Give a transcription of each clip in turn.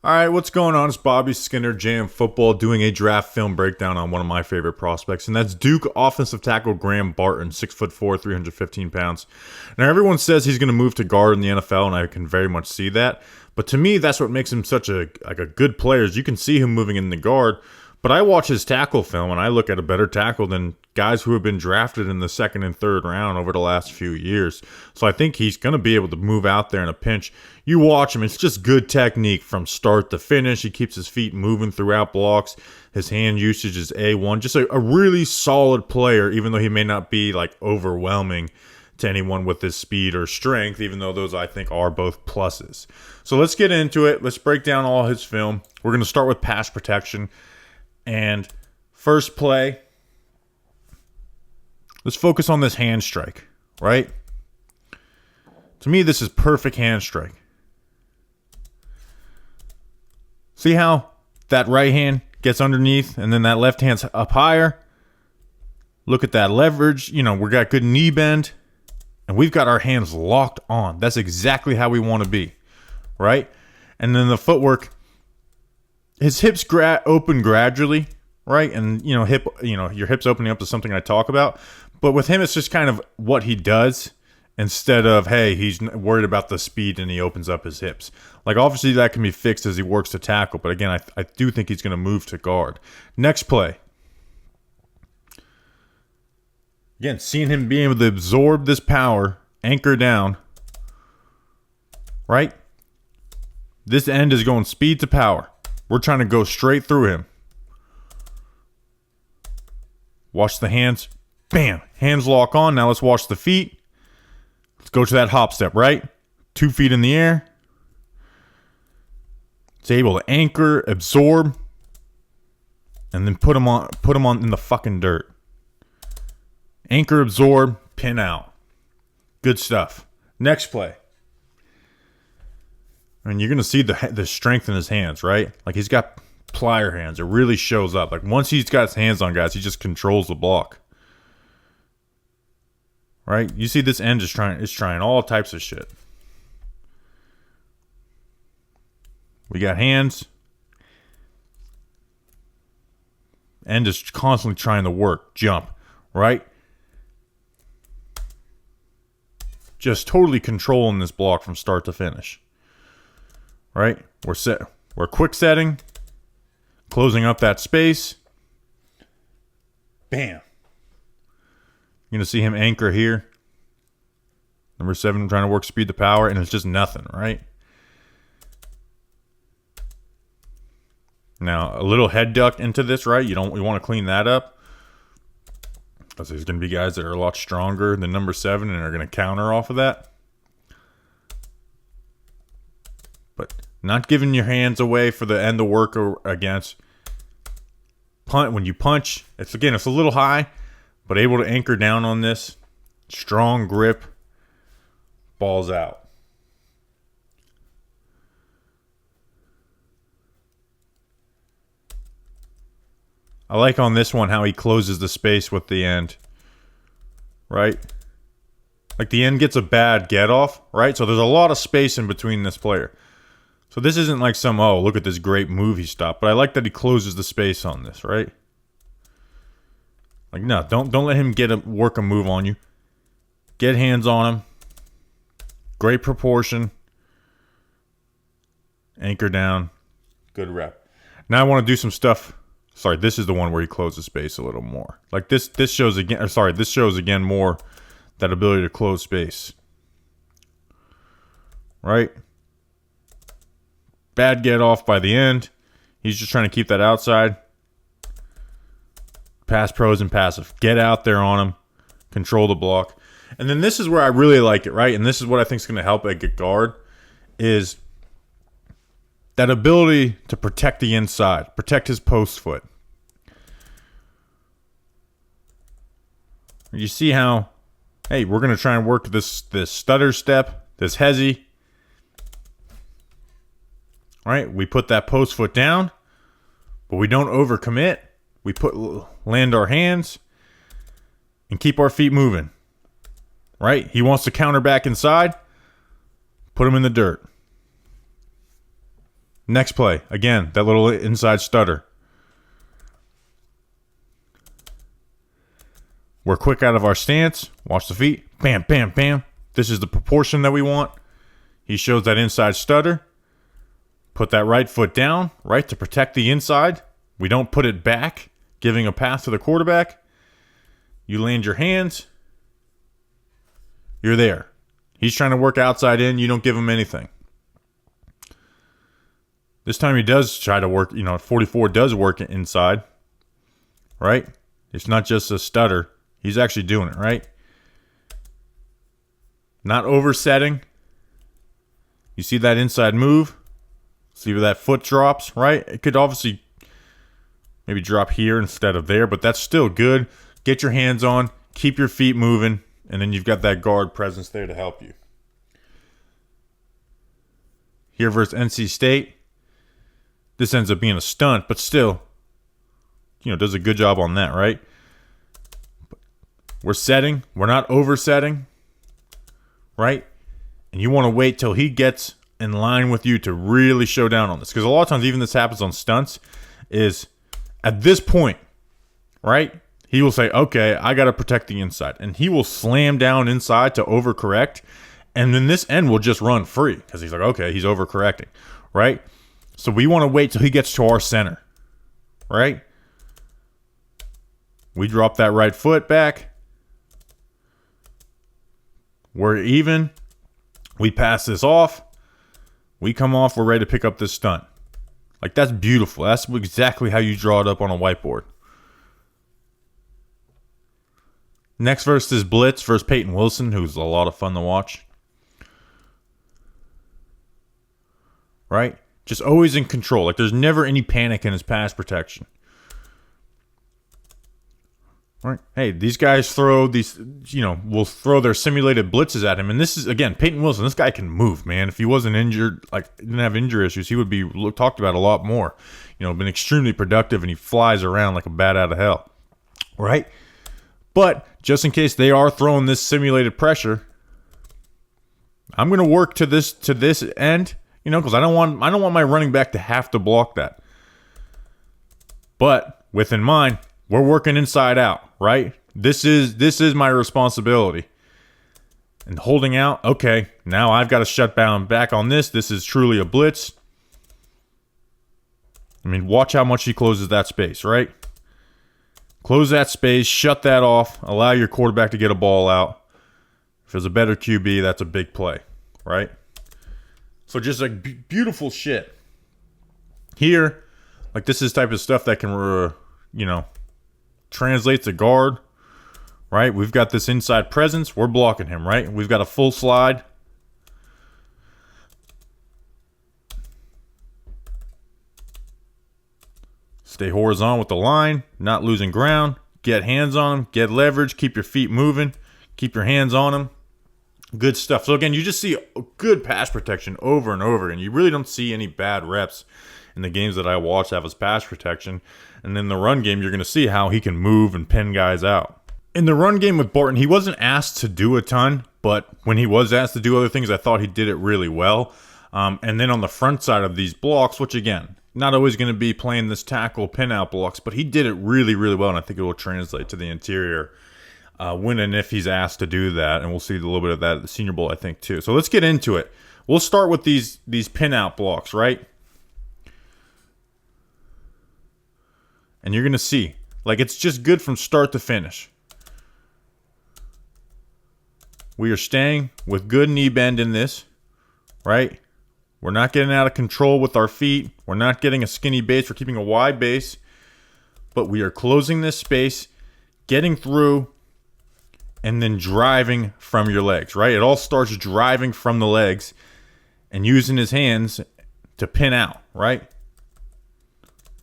All right, what's going on? It's Bobby Skinner, JM Football, doing a draft film breakdown on one of my favorite prospects, and that's Duke offensive tackle Graham Barton, 6'4", 315 pounds. Now, everyone says he's going to move to guard in the NFL, and I can very much see that. But to me, that's what makes him such a good player. Is you can see him moving in the guard, but I watch his tackle film, and I look at a better tackle than guys who have been drafted in the second and third round over the last few years. So I think he's going to be able to move out there in a pinch. You watch him, it's just good technique from start to finish. He keeps his feet moving throughout blocks. His hand usage is A1. Just a really solid player, even though he may not be like overwhelming to anyone with his speed or strength, even though those I think are both pluses. So let's get into it. Let's break down all his film. We're going to start with pass protection. And first play, let's focus on this hand strike, right? To me, this is perfect hand strike. See how that right hand gets underneath and then that left hand's up higher? Look at that leverage. You know, we got good knee bend and we've got our hands locked on. That's exactly how we want to be, right? And then the footwork, his hips open gradually, right? And, your hips opening up to something I talk about. But with him, it's just kind of what he does instead of, hey, he's worried about the speed and he opens up his hips. Like, obviously, that can be fixed as he works to tackle. But again, I do think he's going to move to guard. Next play. Again, seeing him being able to absorb this power, anchor down, right? This end is going speed to power. We're trying to go straight through him. Watch the hands. Bam. Hands lock on. Now let's watch the feet. Let's go to that hop step, right? 2 feet in the air. It's able to anchor, absorb, and then put him on in the fucking dirt. Anchor, absorb, pin out. Good stuff. Next play. And you're going to see the strength in his hands, right? Like, he's got plier hands. It really shows up. Like, once he's got his hands on guys, he just controls the block. Right? You see this end is trying all types of shit. We got hands. End is constantly trying to work, jump, right? Just totally controlling this block from start to finish. Right? We're quick setting, closing up that space. Bam. You're going to see him anchor here. Number 7 trying to work speed to power, and it's just nothing, right? Now, a little head duck into this, right? We want to clean that up. Because there's going to be guys that are a lot stronger than number 7 and are going to counter off of that. But not giving your hands away for the end of work against. When you punch, it's a little high, but able to anchor down on this. Strong grip. Balls out. I like on this one how he closes the space with the end. Right? Like, the end gets a bad get off, right? So there's a lot of space in between this player. So this isn't like look at this great move he stopped. But I like that he closes the space on this, right? Like, no, don't let him work a move on you. Get hands on him. Great proportion. Anchor down. Good rep. Now I want to do some stuff. Sorry, this is the one where he closes space a little more. Like this shows again more that ability to close space. Right? Bad get off by the end. He's just trying to keep that outside. Pass pros and passive. Get out there on him. Control the block. And then this is where I really like it, right? And this is what I think is going to help at get guard is that ability to protect the inside. Protect his post foot. You see how, hey, we're going to try and work this stutter step, this hezzy. All right, we put that post foot down, but we don't overcommit. We land our hands and keep our feet moving. Right? He wants to counter back inside. Put him in the dirt. Next play, again, that little inside stutter. We're quick out of our stance. Watch the feet. Bam, bam, bam. This is the proportion that we want. He shows that inside stutter. Put that right foot down, right, to protect the inside. We don't put it back, giving a pass to the quarterback. You land your hands. You're there. He's trying to work outside in. You don't give him anything. This time he does try to work, 44 does work inside, right? It's not just a stutter. He's actually doing it, right? Not oversetting. You see that inside move? See where that foot drops, right? It could obviously maybe drop here instead of there, but that's still good. Get your hands on, keep your feet moving, and then you've got that guard presence there to help you. Here versus NC State. This ends up being a stunt, but still, does a good job on that, right? We're setting. We're not oversetting, right? And you want to wait till he gets in line with you to really show down on this. Because a lot of times, even this happens on stunts, is at this point, right? He will say, okay, I got to protect the inside. And he will slam down inside to overcorrect. And then this end will just run free. Because he's like, okay, he's overcorrecting, right? So we want to wait till he gets to our center, right? We drop that right foot back. We're even. We pass this off. We come off. We're ready to pick up this stunt. Like, that's beautiful. That's exactly how you draw it up on a whiteboard. Next verse is Blitz versus Peyton Wilson, who's a lot of fun to watch. Right? Just always in control. Like, there's never any panic in his pass protection. Right? Hey, these guys throw these, will throw their simulated blitzes at him. And this is, again, Peyton Wilson. This guy can move, man. If he wasn't injured, didn't have injury issues, he would be talked about a lot more. Been extremely productive, and he flies around like a bat out of hell. Right? But just in case they are throwing this simulated pressure, I'm going to work to this end. Because I don't want my running back to have to block that. But with in mind, we're working inside out, right? This is my responsibility. And holding out, okay, now I've got to shut down back on this. This is truly a blitz. I mean, watch how much he closes that space, right? Close that space, shut that off, allow your quarterback to get a ball out. If there's a better QB, that's a big play, right? So just like beautiful shit. Here, like, this is type of stuff that can, translate to guard, right? We've got this inside presence. We're blocking him, right? We've got a full slide. Stay horizontal with the line, not losing ground. Get hands on him, get leverage, keep your feet moving, keep your hands on him. Good stuff. So again, you just see good pass protection over and over, and you really don't see any bad reps in the games that I watch have his pass protection. And in the run game, you're going to see how he can move and pin guys out. In the run game with Barton, he wasn't asked to do a ton, but when he was asked to do other things, I thought he did it really well. And then on the front side of these blocks, which again, not always going to be playing this tackle pin out blocks, but he did it really, really well, and I think it will translate to the interior when and if he's asked to do that, and we'll see a little bit of that at the Senior Bowl, I think, too. So let's get into it. We'll start with these pin out blocks, right? And you're going to see, like, it's just good from start to finish. We are staying with good knee bend in this, right? We're not getting out of control with our feet. We're not getting a skinny base. We're keeping a wide base. But we are closing this space, getting through, and then driving from your legs, right? It all starts driving from the legs and using his hands to pin out, right?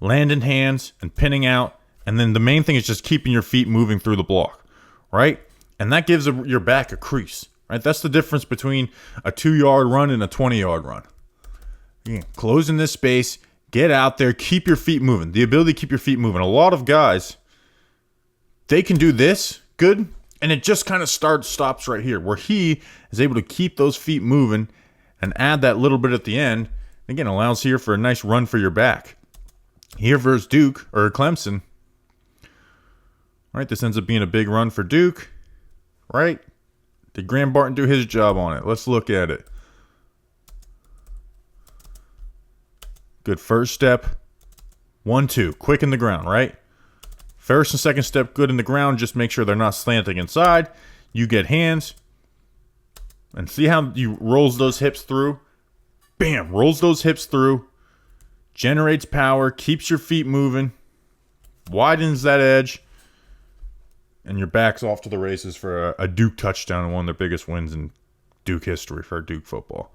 Landing hands and pinning out. And then the main thing is just keeping your feet moving through the block, right? And that gives your back a crease, right? That's the difference between a 2-yard run and a 20-yard run. Again, closing this space, get out there, keep your feet moving. The ability to keep your feet moving. A lot of guys, they can do this good, and it just kind of stops right here, where he is able to keep those feet moving and add that little bit at the end, Again, allows here for a nice run for your back. Here versus Duke, or Clemson. All right, this ends up being a big run for Duke. Right? Did Graham Barton do his job on it? Let's look at it. Good first step. 1, 2. Quick in the ground, right? First and second step good in the ground. Just make sure they're not slanting inside. You get hands. And see how you rolls those hips through? Bam! Rolls those hips through. Generates power. Keeps your feet moving. Widens that edge. And your back's off to the races for a Duke touchdown and one of the biggest wins in Duke history for Duke football.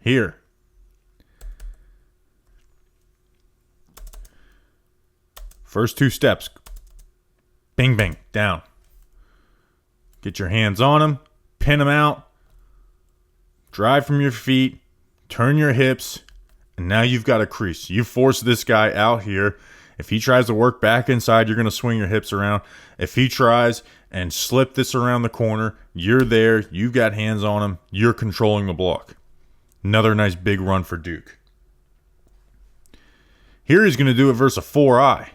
Here. First 2 steps. Bing, bang, down. Get your hands on them. Pin them out. Drive from your feet. Turn your hips. And now you've got a crease. You force this guy out here. If he tries to work back inside, you're going to swing your hips around. If he tries and slip this around the corner, you're there. You've got hands on him. You're controlling the block. Another nice big run for Duke. Here he's going to do it versus a 4-eye,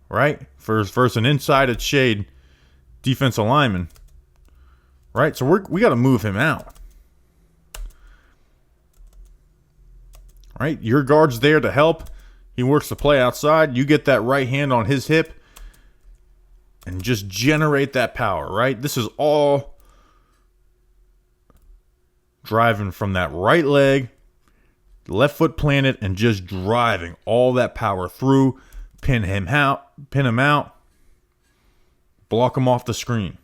right? Versus an inside shade defensive lineman, right? So we got to move him out. Right? Your guard's there to help. He works the play outside. You get that right hand on his hip and just generate that power, right? This is all driving from that right leg, left foot planted, and just driving all that power through. Pin him out, block him off the screen.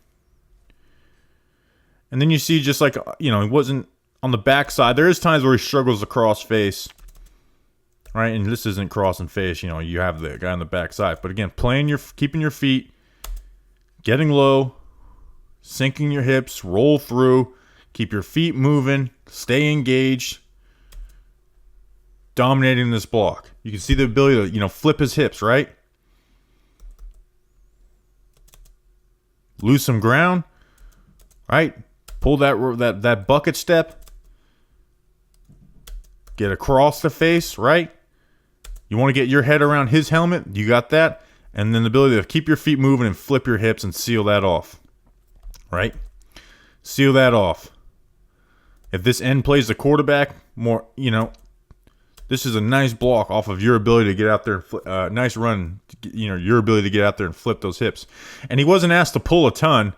And then you see just like, he wasn't on the backside. There is times where he struggles to cross face. Right, and this isn't crossing face. You have the guy on the backside. But again, keeping your feet, getting low, sinking your hips, roll through, keep your feet moving, stay engaged, dominating this block. You can see the ability to, flip his hips, right? Lose some ground, right? Pull that bucket step. Get across the face, right? You want to get your head around his helmet. You got that. And then the ability to keep your feet moving and flip your hips and seal that off. Right? Seal that off. If this end plays the quarterback, this is a nice block off of your ability to get out there. Nice run. Your ability to get out there and flip those hips. And he wasn't asked to pull a ton.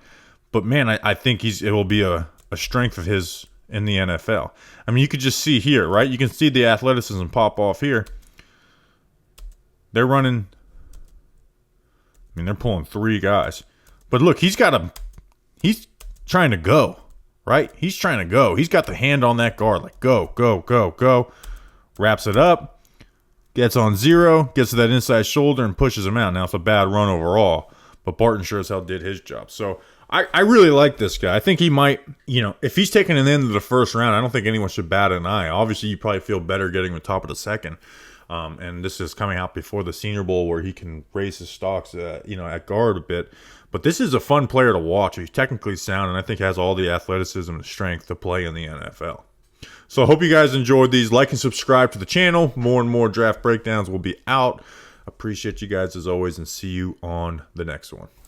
But, man, I think it will be a strength of his in the NFL. I mean, you could just see here, right? You can see the athleticism pop off here. They're running. They're pulling 3 guys. But look, he's trying to go, right? He's trying to go. He's got the hand on that guard, like go, go, go, go. Wraps it up, gets on 0, gets to that inside shoulder and pushes him out. Now, it's a bad run overall, but Barton sure as hell did his job. So, I really like this guy. I think he might, if he's taken an end of the first round, I don't think anyone should bat an eye. Obviously, you probably feel better getting the top of the second. And this is coming out before the Senior Bowl where he can raise his stocks, at guard a bit. But this is a fun player to watch. He's technically sound and I think has all the athleticism and strength to play in the NFL. So I hope you guys enjoyed these. Like and subscribe to the channel. More and more draft breakdowns will be out. Appreciate you guys as always and see you on the next one.